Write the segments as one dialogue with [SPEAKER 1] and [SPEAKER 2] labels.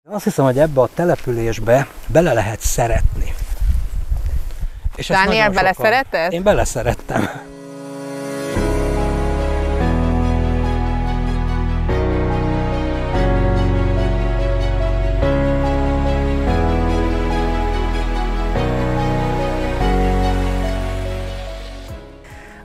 [SPEAKER 1] Azt hiszem, hogy ebbe a településbe bele lehet szeretni. És
[SPEAKER 2] Dániel, beleszeretted?
[SPEAKER 1] Én beleszerettem.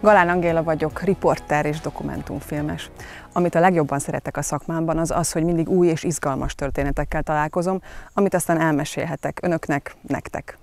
[SPEAKER 2] Galán Angéla vagyok, riporter és dokumentumfilmes. Amit a legjobban szeretek a szakmámban, az az, hogy mindig új és izgalmas történetekkel találkozom, amit aztán elmesélhetek önöknek, nektek.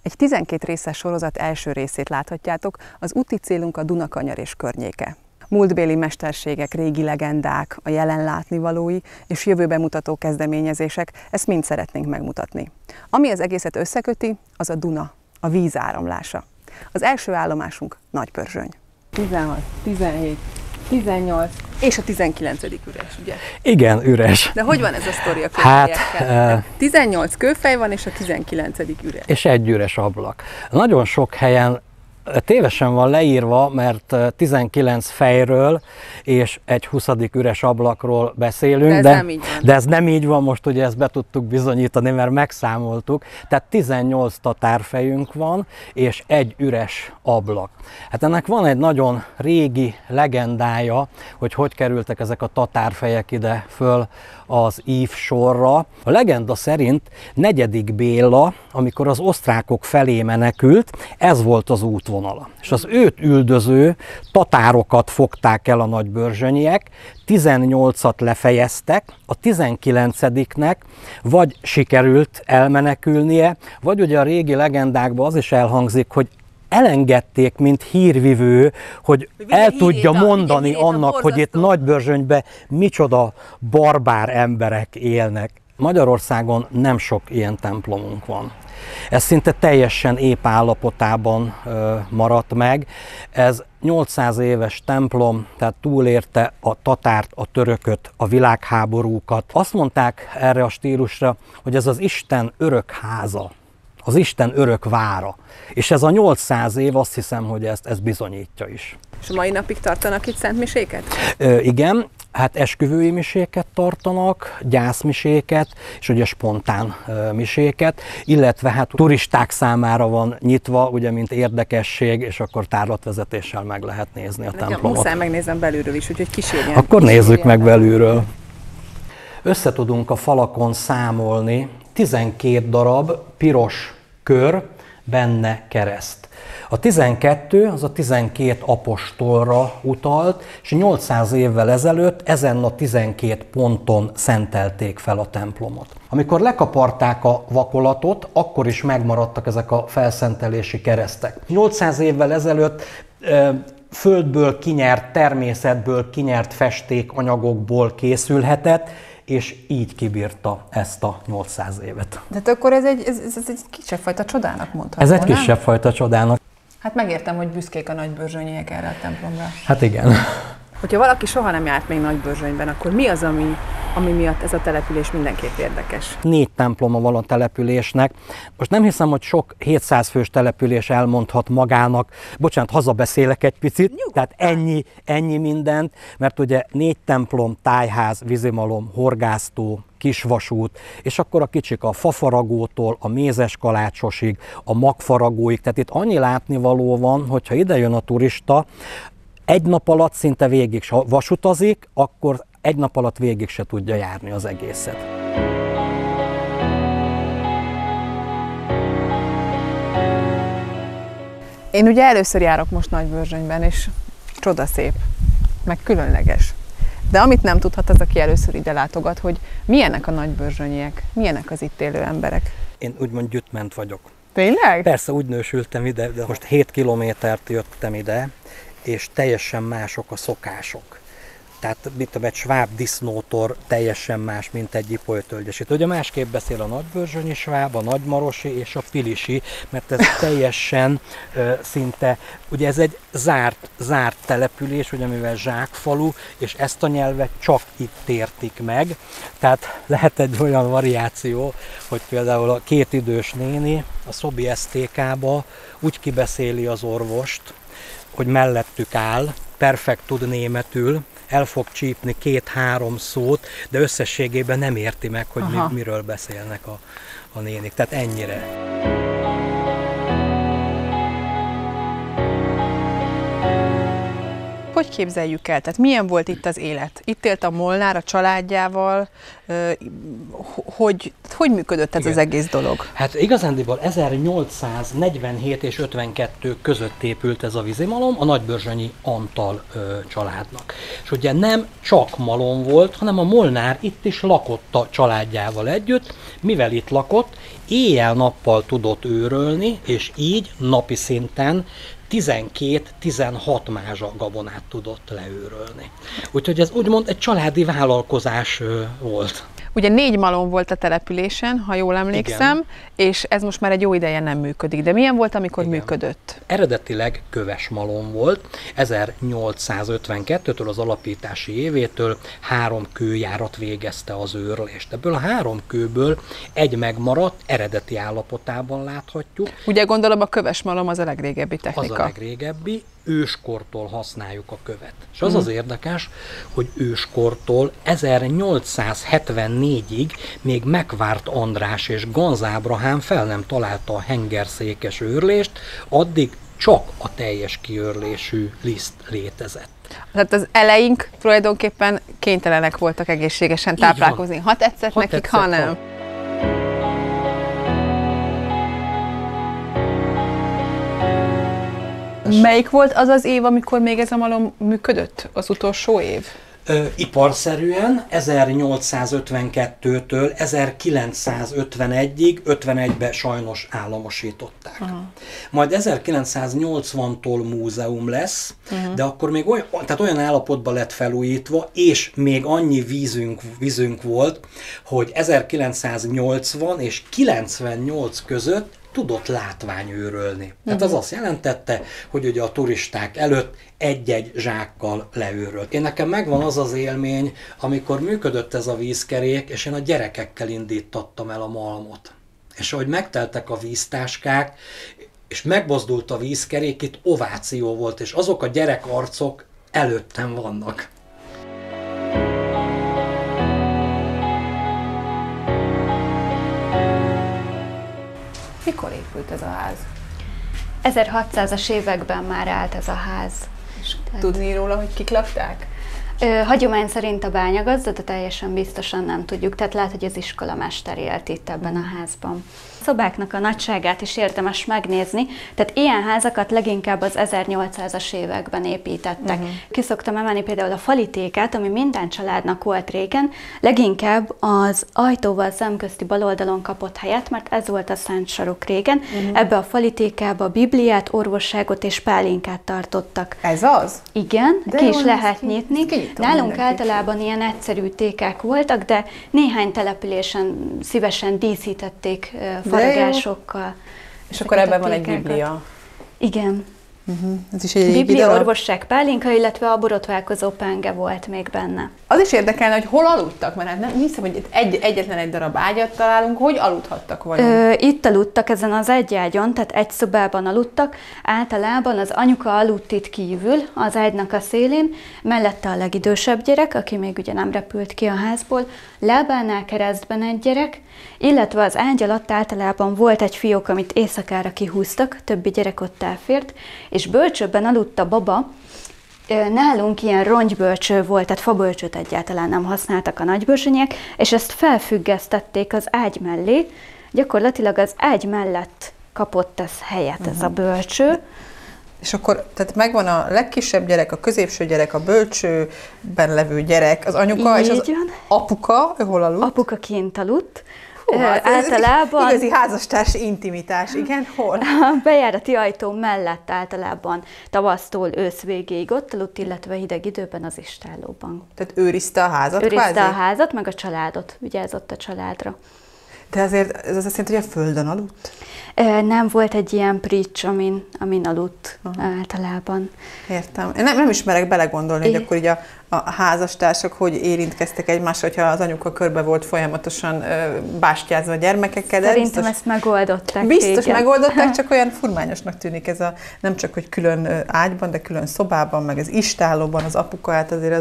[SPEAKER 2] Egy 12 részes sorozat első részét láthatjátok, az úti célunk a Dunakanyar és környéke. Múltbéli mesterségek, régi legendák, a jelen látnivalói és jövőbe mutató kezdeményezések, ezt mind szeretnénk megmutatni. Ami az egészet összeköti, az a Duna, a víz áramlása. Az első állomásunk Nagybörzsöny. 16, 17, 18 és a 19. üres, ugye?
[SPEAKER 1] Igen, üres.
[SPEAKER 2] De hogy van ez a sztori a kőfejekkel? 18 kőfej van, és a 19. üres.
[SPEAKER 1] És egy üres ablak. Nagyon sok helyen tévesen van leírva, mert 19 fejről és egy 20. üres ablakról beszélünk, de ez nem így van, most ugye ezt be tudtuk bizonyítani, mert megszámoltuk. Tehát 18 tatárfejünk van, és egy üres ablak. Hát ennek van egy nagyon régi legendája, hogy kerültek ezek a tatárfejek ide föl az ív sorra. A legenda szerint 4. Béla, amikor az osztrákok felé menekült, ez volt az útvonala. És az őt üldöző tatárokat fogták el a nagybörzsönyiek, 18-at lefejeztek, a 19-nek vagy sikerült elmenekülnie, vagy ugye a régi legendákban az is elhangzik, hogy elengedték, mint hírvivő, hogy el tudja mondani annak, hogy itt Nagybörzsönyben micsoda barbár emberek élnek. Magyarországon nem sok ilyen templomunk van. Ez szinte teljesen ép állapotában maradt meg. Ez 800 éves templom, tehát túlérte a tatárt, a törököt, a világháborúkat. Azt mondták erre a stílusra, hogy ez az Isten örök háza, az Isten örök vára. És ez a 800 év, azt hiszem, hogy ezt bizonyítja is.
[SPEAKER 2] És a mai napig tartanak itt szentmiséket?
[SPEAKER 1] Igen, hát esküvői miséket tartanak, gyászmiséket, és ugye spontán miséket, illetve hát turisták számára van nyitva, ugye mint érdekesség, és akkor tárlatvezetéssel meg lehet nézni a templomot.
[SPEAKER 2] Muszáj megnézem belülről is, úgyhogy kísérjen.
[SPEAKER 1] Akkor nézzük meg belülről. Össze tudunk a falakon számolni 12 darab piros kör, benne kereszt. A 12 az a 12 apostolra utalt, és 800 évvel ezelőtt ezen a 12 ponton szentelték fel a templomot. Amikor lekaparták a vakolatot, akkor is megmaradtak ezek a felszentelési keresztek. 800 évvel ezelőtt földből kinyert, természetből kinyert festékanyagokból készülhetett, és így kibírta ezt a 800 évet.
[SPEAKER 2] De akkor ez egy kisebb fajta csodának mondható,
[SPEAKER 1] ez egy kisebb fajta csodának.
[SPEAKER 2] Hát megértem, hogy büszkék a nagybörzsönyiek erre a templomra.
[SPEAKER 1] Hát igen.
[SPEAKER 2] Hogyha valaki soha nem járt még Nagybörzsönyben, akkor mi az, ami miatt ez a település mindenképp érdekes? 4
[SPEAKER 1] temploma van a településnek. Most nem hiszem, hogy sok 700 fős település elmondhat magának, bocsánat, hazabeszélek egy picit, tehát ennyi mindent, mert ugye 4 templom, tájház, vízimalom, horgásztó, kisvasút, és akkor a kicsik a fafaragótól a mézes kalácsosig, a magfaragóig, tehát itt annyi látnivaló van, hogyha ide jön a turista, egy nap alatt szinte végig, ha vasutazik, akkor egy nap alatt végig se tudja járni az egészet.
[SPEAKER 2] Én ugye először járok most Nagybörzsönyben, és csodaszép, meg különleges. De amit nem tudhat az, aki először ide látogat, hogy milyenek a nagybörzsönyiek, milyenek az itt élő emberek.
[SPEAKER 1] Én úgymond gyütment vagyok.
[SPEAKER 2] Tényleg?
[SPEAKER 1] Persze úgy nősültem ide, de most 7 kilométert jöttem ide, és teljesen mások a szokások. Tehát egy sváb disznótor teljesen más, mint egy ipolytölgyesítő. Ugye másképp beszél a nagybörzsönyi sváb, a nagymarosi és a pilisi, mert ez teljesen szinte, ugye ez egy zárt település, ugye mivel zsákfalu, és ezt a nyelvet csak itt értik meg. Tehát lehet egy olyan variáció, hogy például a 2 idős néni a Szobi STK-ba úgy kibeszéli az orvost, hogy mellettük áll, perfekt tud németül, el fog csípni 2-3 szót, de összességében nem érti meg, hogy miről beszélnek a nénik. Tehát ennyire.
[SPEAKER 2] Hogy képzeljük el? Tehát milyen volt itt az élet? Itt élt a Molnár a családjával, hogy működött ez az egész dolog?
[SPEAKER 1] Hát igazándiból 1847 és 52 között épült ez a vízimalom a nagybörzsönyi Antal családnak. És ugye nem csak malom volt, hanem a Molnár itt is lakott a családjával együtt, mivel itt lakott, éjjel-nappal tudott őrölni, és így napi szinten 12-16 mázsa gabonát tudott leőrölni. Úgyhogy ez úgymond egy családi vállalkozás volt.
[SPEAKER 2] Ugye 4 malom volt a településen, ha jól emlékszem, igen. És ez most már egy jó ideje nem működik. De milyen volt, amikor igen. működött?
[SPEAKER 1] Eredetileg köves malom volt. 1852-től az alapítási évétől 3 kőjárat végezte az őrlést. Ebből a 3 kőből egy megmaradt, eredeti állapotában láthatjuk.
[SPEAKER 2] Ugye gondolom a köves malom az a legrégebbi technika.
[SPEAKER 1] Az a legrégebbi. Őskortól használjuk a követ. És az az érdekes, hogy őskortól 1874-ig még Megvárt András és Ganz Ábrahám fel nem találta a hengerszékes őrlést, addig csak a teljes kiőrlésű liszt létezett.
[SPEAKER 2] Tehát az eleink tulajdonképpen kénytelenek voltak egészségesen táplálkozni. Ha tetszett nekik, ha nem. Melyik volt az az év, amikor még ez a malom működött? Az utolsó év?
[SPEAKER 1] Iparszerűen 1852-től 1951-ig, 51-ben sajnos államosították. Majd 1980-tól múzeum lesz, de akkor még olyan állapotban lett felújítva, és még annyi vízünk volt, hogy 1980 és 98 között tudott látványőrölni. Tehát az azt jelentette, hogy ugye a turisták előtt egy-egy zsákkal leőrölt. Én nekem megvan az az élmény, amikor működött ez a vízkerék, és én a gyerekekkel indítattam el a malmot. És ahogy megteltek a víztáskák, és megmozdult a vízkerék, itt ováció volt, és azok a gyerekarcok előttem vannak.
[SPEAKER 2] Mikor épült ez a ház?
[SPEAKER 3] 1600-as években már állt ez a ház.
[SPEAKER 2] És tudni róla, hogy kik lakták?
[SPEAKER 3] Hagyomány szerint a bányagazda, de teljesen biztosan nem tudjuk. Tehát lehet, hogy az iskolamester élt itt ebben a házban. A szobáknak a nagyságát is érdemes megnézni, tehát ilyen házakat leginkább az 1800-as években építettek. Ki szoktam emelni például a falitékát, ami minden családnak volt régen, leginkább az ajtóval szemközti bal oldalon kapott helyet, mert ez volt a szent sarok régen. Ebbe a falitékába a Bibliát, orvosságot és pálinkát tartottak.
[SPEAKER 2] Ez az?
[SPEAKER 3] Igen, de ki is lehet nyitni. Nálunk általában ilyen egyszerű tékák voltak, de néhány településen szívesen díszítették faragásokkal.
[SPEAKER 2] És akkor ebben van egy Biblia.
[SPEAKER 3] Igen.
[SPEAKER 2] Ez is egy
[SPEAKER 3] Biblia, orvosság, pálinka, illetve a borotválkozó penge volt még benne.
[SPEAKER 2] Az is érdekelne, hogy hol aludtak, mert hát nem hiszem, hogy itt egyetlen egy darab ágyat találunk, hogy aludhattak vajon?
[SPEAKER 3] Itt aludtak ezen az egy ágyon, tehát egy szobában aludtak. Általában az anyuka aludt itt kívül, az ágynak a szélén, mellette a legidősebb gyerek, aki még ugye nem repült ki a házból, lábánál keresztben egy gyerek, illetve az ágy alatt általában volt egy fiók, amit éjszakára kihúztak, többi gyerek ott elfért, és bölcsőben aludt a baba. Nálunk ilyen ronggybölcső volt, tehát fabölcsőt egyáltalán nem használtak a nagybörzsönyiek, és ezt felfüggesztették az ágy mellé, gyakorlatilag az ágy mellett kapott ez helyet, ez a bölcső.
[SPEAKER 2] És akkor, tehát megvan a legkisebb gyerek, a középső gyerek, a bölcsőben levő gyerek, az anyuka, és az apuka, ő hol aludt?
[SPEAKER 3] Apuka kint aludt.
[SPEAKER 2] Általában igazi házastársi intimitás, igen, hol?
[SPEAKER 3] A bejárati ajtó mellett általában tavasztól ősz végéig ott aludt, illetve hideg időben az istállóban.
[SPEAKER 2] Tehát őrizte a házat?
[SPEAKER 3] Őrizte a házat, meg a családot, vigyázott a családra.
[SPEAKER 2] De azért ez azt jelenti, hogy a földön aludt?
[SPEAKER 3] Nem volt egy ilyen prics, amin aludt általában.
[SPEAKER 2] Értem. Én nem ismerek belegondolni, hogy akkor így a házastársak hogy érintkeztek egymásra, hogyha az anyuka körbe volt folyamatosan bástyázva a gyermekekkel.
[SPEAKER 3] Szerintem ezt megoldották.
[SPEAKER 2] Biztos megoldották, csak olyan furmányosnak tűnik ez nem csak, hogy külön ágyban, de külön szobában, meg az istállóban az apuka, hát azért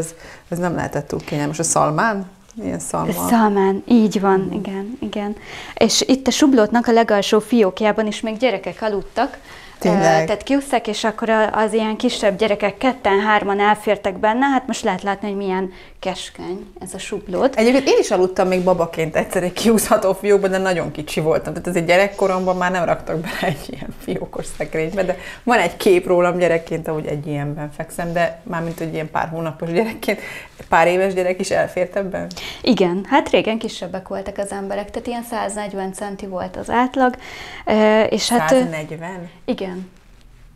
[SPEAKER 2] ez nem lehetett túl kényelmes. A szalmán? Ilyen szalma.
[SPEAKER 3] Szalmán, így van, igen. És itt a sublótnak a legalsó fiókjában is még gyerekek aludtak.
[SPEAKER 2] Tényleg?
[SPEAKER 3] Tehát kiúztak, és akkor az ilyen kisebb gyerekek 2-3 elfértek benne, hát most lehet látni, hogy milyen keskeny ez a sublót.
[SPEAKER 2] Egyébként én is aludtam még babaként egyszer egy kiúzható fiókban, de nagyon kicsi voltam. Tehát azért gyerekkoromban már nem raktak bele egy ilyen fiókos szekrénybe, de van egy kép rólam gyerekként, ahogy egy ilyenben fekszem, de mármint, hogy ilyen pár hónapos gyerekként, pár éves gyerek is elfért ebben?
[SPEAKER 3] Igen, hát régen kisebbek voltak az emberek, tehát ilyen 140 centi volt az átlag. És hát,
[SPEAKER 2] 140?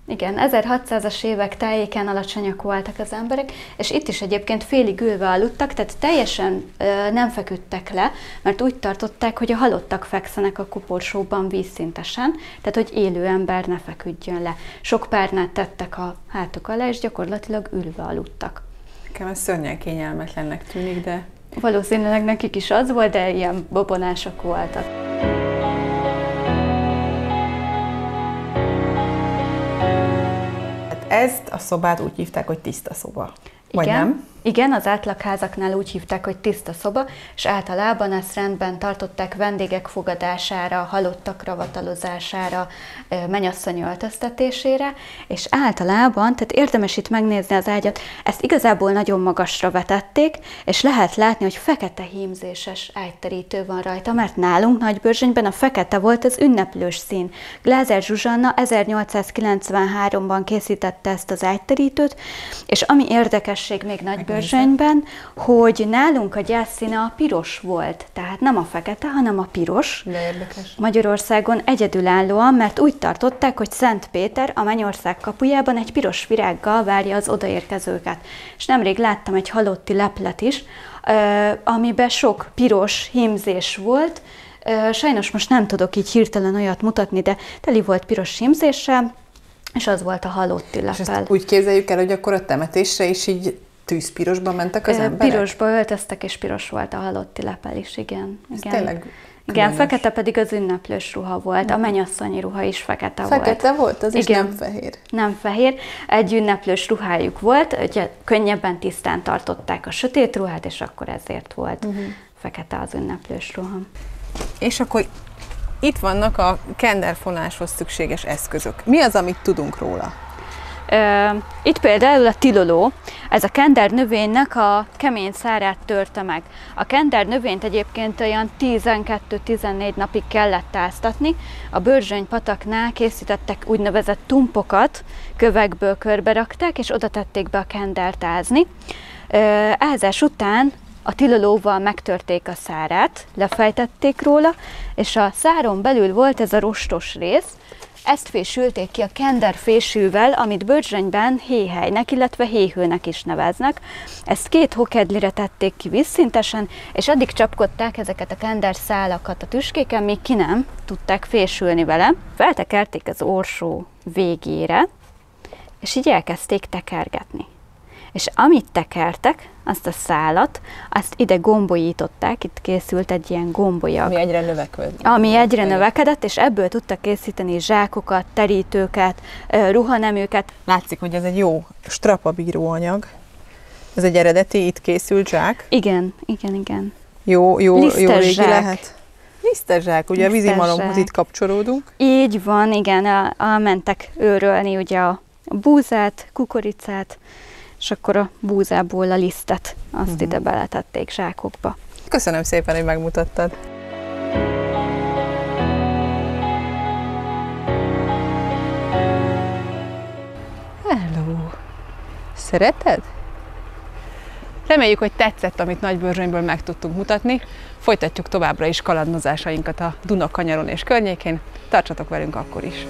[SPEAKER 3] Igen, 1600-as évek tájéken alacsonyak voltak az emberek, és itt is egyébként félig ülve aludtak, tehát teljesen nem feküdtek le, mert úgy tartották, hogy a halottak fekszenek a koporsóban vízszintesen, tehát hogy élő ember ne feküdjön le. Sok párnát tettek a hátuk alá, és gyakorlatilag ülve aludtak.
[SPEAKER 2] Nekem ez szörnyen kényelmetlennek tűnik, de...
[SPEAKER 3] Valószínűleg nekik is az volt, de ilyen bobonások voltak.
[SPEAKER 2] Ezt a szobát úgy hívták, hogy tiszta szoba. Vagy nem?
[SPEAKER 3] Igen, az átlagházaknál úgy hívták, hogy tiszta szoba, és általában ezt rendben tartották vendégek fogadására, halottak ravatalozására, mennyasszony öltöztetésére, és általában, tehát érdemes itt megnézni az ágyat, ezt igazából nagyon magasra vetették, és lehet látni, hogy fekete hímzéses ágyterítő van rajta, mert nálunk Nagybörzsönyben a fekete volt az ünneplős szín. Glázer Zsuzsanna 1893-ban készítette ezt az ágyterítőt, és ami érdekesség még Nagybörzsönyben, hogy nálunk a gyászszíne a piros volt, tehát nem a fekete, hanem a piros.
[SPEAKER 2] De érdekes.
[SPEAKER 3] Magyarországon egyedülállóan, mert úgy tartották, hogy Szent Péter a Mennyország kapujában egy piros virággal várja az odaérkezőket. És nemrég láttam egy halotti leplet is, amiben sok piros hímzés volt. Sajnos most nem tudok így hirtelen olyat mutatni, de teli volt piros hímzéssel, és az volt a halotti lepel.
[SPEAKER 2] És ezt úgy képzeljük el, hogy akkor a temetésre is így tűzpirosba mentek az emberek?
[SPEAKER 3] Pirosba öltöztek, és piros volt a halotti lepel is, igen.
[SPEAKER 2] Tényleg
[SPEAKER 3] igen, fekete pedig az ünneplős ruha volt, a mennyasszonyi ruha is fekete volt.
[SPEAKER 2] Fekete volt, az igen. Is nem fehér.
[SPEAKER 3] Nem fehér, egy ünneplős ruhájuk volt, ugye könnyebben tisztán tartották a sötét ruhát, és akkor ezért volt fekete az ünneplős ruha. És akkor
[SPEAKER 2] itt vannak a kenderfonáshoz szükséges eszközök. Mi az, amit tudunk róla?
[SPEAKER 3] Itt például a tiloló, ez a kender növénynek a kemény szárát törte meg. A kender növényt egyébként olyan 12-14 napig kellett áztatni. A Börzsöny pataknál készítettek úgynevezett tumpokat, kövekből körbe rakták, és oda tették be a kendert ázni. Ázás után a tilolóval megtörték a szárát, lefejtették róla, és a száron belül volt ez a rostos rész. Ezt fésülték ki a kenderfésűvel, amit Börzsönyben héhelynek, illetve héhőnek is neveznek. Ezt 2 hokedlire tették ki vízszintesen, és addig csapkodták ezeket a kenderszálakat a tüskéken, míg ki nem tudták fésülni vele. Feltekerték az orsó végére, és így elkezdték tekergetni. És amit tekertek, azt a szálat, azt ide gombolyították, itt készült egy ilyen gombolyag. Ami egyre növekedett, és ebből tudtak készíteni zsákokat, terítőket, ruhaneműket.
[SPEAKER 2] Látszik, hogy ez egy jó strapabíró anyag. Ez egy eredeti, itt készült zsák.
[SPEAKER 3] Igen.
[SPEAKER 2] Jó régi
[SPEAKER 3] zsák.
[SPEAKER 2] lehet. Lisztes zsák, ugye a vízimalomhoz itt kapcsolódunk.
[SPEAKER 3] Így van, igen, mentek őrölni ugye a búzát, kukoricát, és akkor a búzából a lisztet, azt ide beletették zsákokba.
[SPEAKER 2] Köszönöm szépen, hogy megmutattad. Hello! Szereted? Reméljük, hogy tetszett, amit Nagybörzsönyből meg tudtunk mutatni. Folytatjuk továbbra is kalandozásainkat a Duna kanyaron és környékén. Tartsatok velünk akkor is!